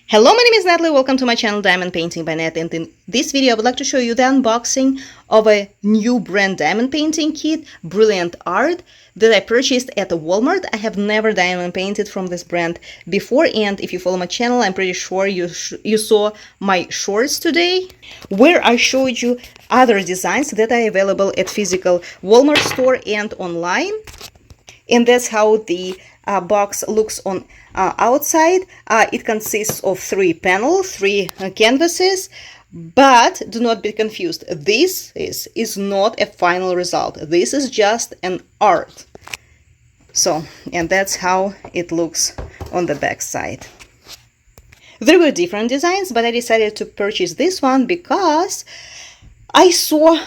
Hello, my name is Natalie. Welcome to my channel Diamond Painting by Nat, and in this video I would like to show you the unboxing of a new brand diamond painting kit, Brilliant Art, that I purchased at Walmart. I have never diamond painted from this brand before, and if you follow my channel, I'm pretty sure you saw my shorts today where I showed you other designs that are available at physical Walmart store and online. And that's how the box looks on outside. It consists of 3 panels, 3 canvases, but do not be confused. This is not a final result. This is just an art. So, and that's how it looks on the back side. There were different designs, but I decided to purchase this one because I saw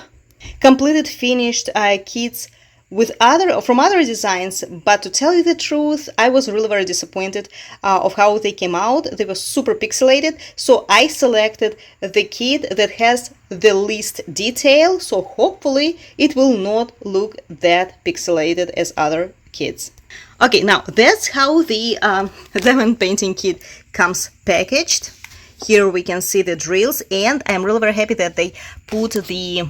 completed finished kits from other designs, but to tell you the truth, I was really very disappointed of how they came out. They were super pixelated, so I selected the kit that has the least detail, so hopefully it will not look that pixelated as other kits. Okay, now that's how the diamond painting kit comes packaged. Here we can see the drills, and I'm really very happy that they put the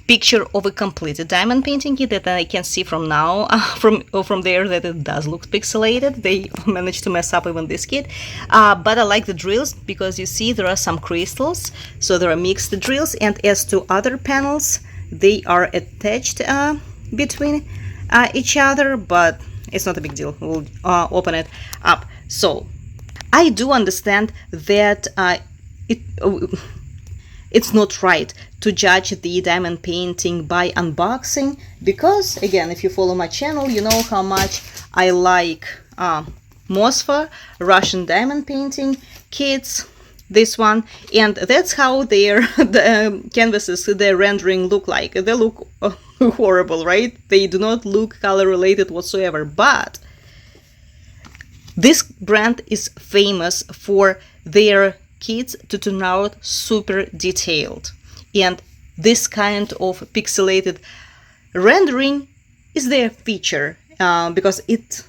picture of a completed diamond painting kit that I can see from now, from there, that it does look pixelated. They managed to mess up even this kit, but I like the drills because you see there are some crystals, so there are mixed drills, and as to other panels, they are attached between each other, but it's not a big deal. We'll open it up. So I do understand that it's not right to judge the diamond painting by unboxing, because again, if you follow my channel, you know how much I like Mosfa Russian diamond painting kits, this one, and that's how the canvases, their rendering look like. They look horrible, right? They do not look color related whatsoever, but this brand is famous for their kits to turn out super detailed, and this kind of pixelated rendering is their feature because it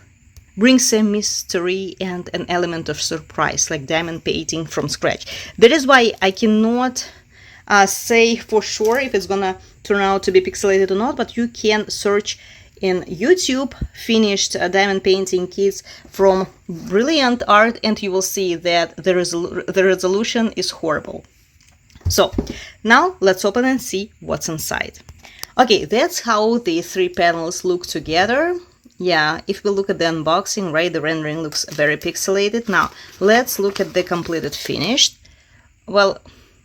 brings a mystery and an element of surprise, like diamond painting from scratch. That is why I cannot say for sure if it's gonna turn out to be pixelated or not, but you can search in YouTube finished diamond painting kits from Brilliant Art, and you will see that the resolution is horrible. So now let's open and see what's inside. Okay, that's how the 3 panels look together. Yeah, if we look at the unboxing, right, the rendering looks very pixelated. Now let's look at the completed finished. Well,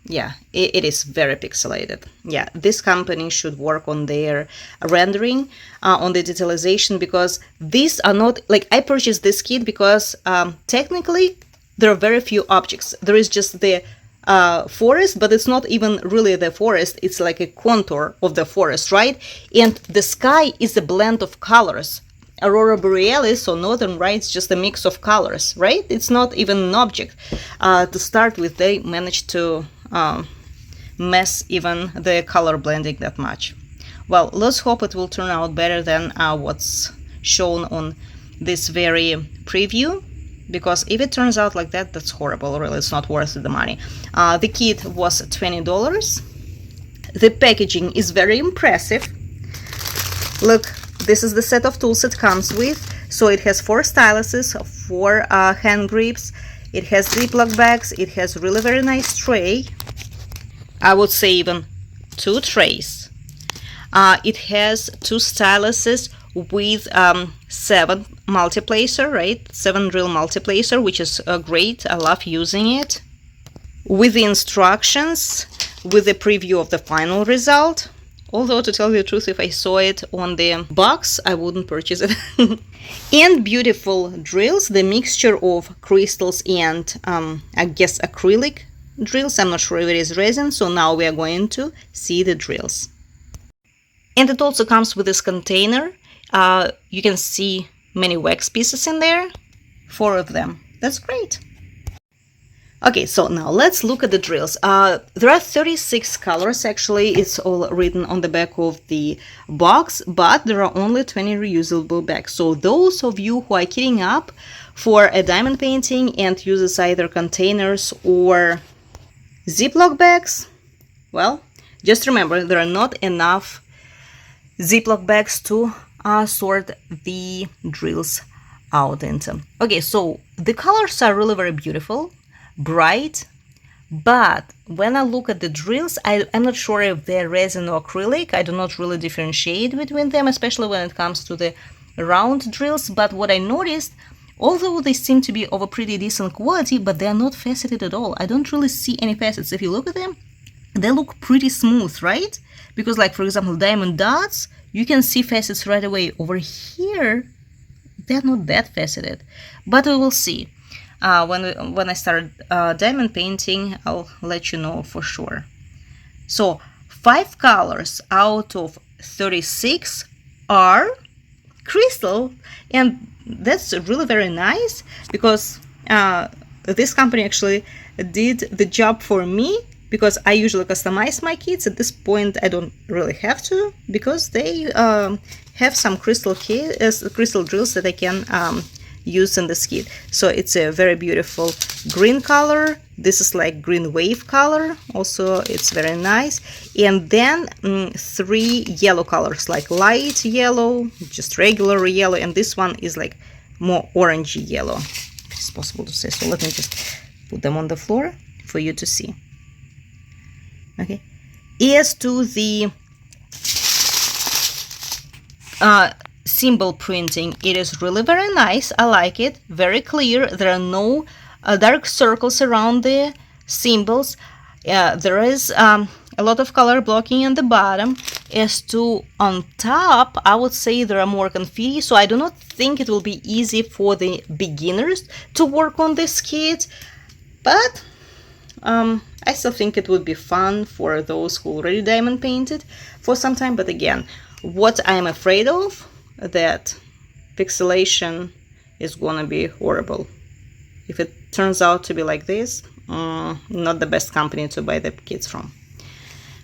yeah, it is very pixelated. Yeah, this company should work on their rendering, on the detalization, because these are not, like, I purchased this kit because technically there are very few objects. There is just the forest, but it's not even really the forest. It's like a contour of the forest, right? And the sky is a blend of colors. Aurora Borealis or Northern Lights, just a mix of colors, right? It's not even an object. To start with, they managed to mess even the color blending that much. Well, let's hope it will turn out better than what's shown on this very preview, because if it turns out like that, that's horrible. Really, it's not worth the money. The kit was $20. The packaging is very impressive. Look, this is the set of tools it comes with. So it has 4 styluses, 4 hand grips, it has Ziploc bags, it has really very nice tray. I would say even 2 trays. It has 2 styluses with 7 multiplacer, right? 7 drill multiplacer, which is great. I love using it. With the instructions, with the preview of the final result. Although, to tell you the truth, if I saw it on the box, I wouldn't purchase it. And beautiful drills, the mixture of crystals and I guess acrylic drills. I'm not sure if it is resin, so now we are going to see the drills. And it also comes with this container. You can see many wax pieces in there, 4 of them. That's great. Okay, so now let's look at the drills. There are 36 colors actually. It's all written on the back of the box, but there are only 20 reusable bags. So those of you who are kitting up for a diamond painting and uses either containers or Ziploc bags, well, just remember there are not enough Ziploc bags to sort the drills out into. Okay, so the colors are really very beautiful, bright, but when I look at the drills, I'm not sure if they're resin or acrylic. I do not really differentiate between them, especially when it comes to the round drills. But what I noticed, although they seem to be of a pretty decent quality, but they're not faceted at all. I don't really see any facets. If you look at them, they look pretty smooth, right? Because like, for example, diamond dots, you can see facets right away. Over here, they're not that faceted, but we will see. When I start diamond painting, I'll let you know for sure. So 5 colors out of 36 are crystal, and that's really very nice because this company actually did the job for me, because I usually customize my kits. At this point I don't really have to, because they have some crystal drills that I can use in this kit. So it's a very beautiful green color. This is like green wave color, also it's very nice. And then 3 yellow colors, like light yellow, just regular yellow, and this one is like more orangey yellow, if it's possible to say. So let me just put them on the floor for you to see. Okay, as to the symbol printing, it is really very nice. I like it, very clear. There are no dark circles around the symbols. There is a lot of color blocking on the bottom. As to on top, I would say there are more confetti, so I do not think it will be easy for the beginners to work on this kit, but I still think it would be fun for those who already diamond painted for some time. But again, what I am afraid of, that pixelation is gonna be horrible. If it turns out to be like this, not the best company to buy the kits from.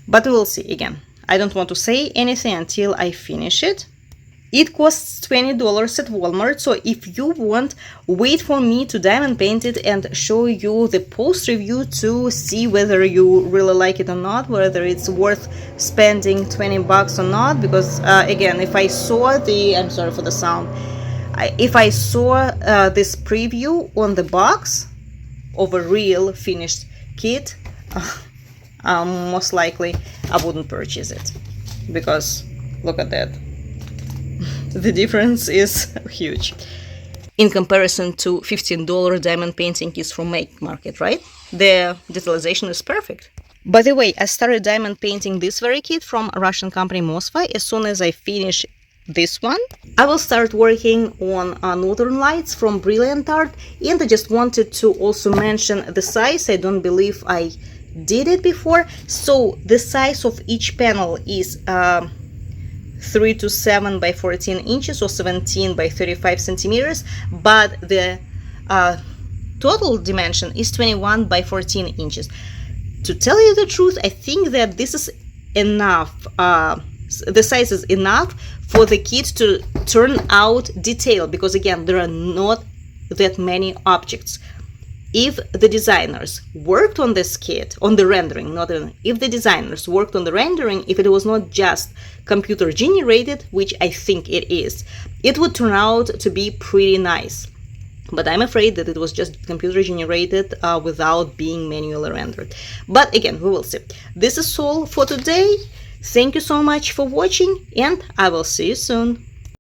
But we will see. Again, I don't want to say anything until I finish it. It costs $20 at Walmart, so if you want, wait for me to diamond paint it and show you the post review to see whether you really like it or not, whether it's worth spending $20 or not. Because again, if I saw the, I'm sorry for the sound, if I saw this preview on the box of a real finished kit, most likely I wouldn't purchase it, because look at that. The difference is huge in comparison to $15 diamond painting kits from Make Market, right? The detalization is perfect. By the way, I started diamond painting this very kit from a Russian company Moskva. As soon as I finish this one, I will start working on Northern Lights from Brilliant Art. And I just wanted to also mention the size. I don't believe I did it before. So the size of each panel is 3 to 7 by 14 inches or 17 by 35 centimeters, but the total dimension is 21 by 14 inches. To tell you the truth, I think that this is enough. The size is enough for the kit to turn out detailed, because again, there are not that many objects. If the designers worked on this kit, on the rendering, if the designers worked on the rendering, if it was not just computer generated, which I think it is, it would turn out to be pretty nice. But I'm afraid that it was just computer generated without being manually rendered. But again, we will see. This is all for today. Thank you so much for watching, and I will see you soon.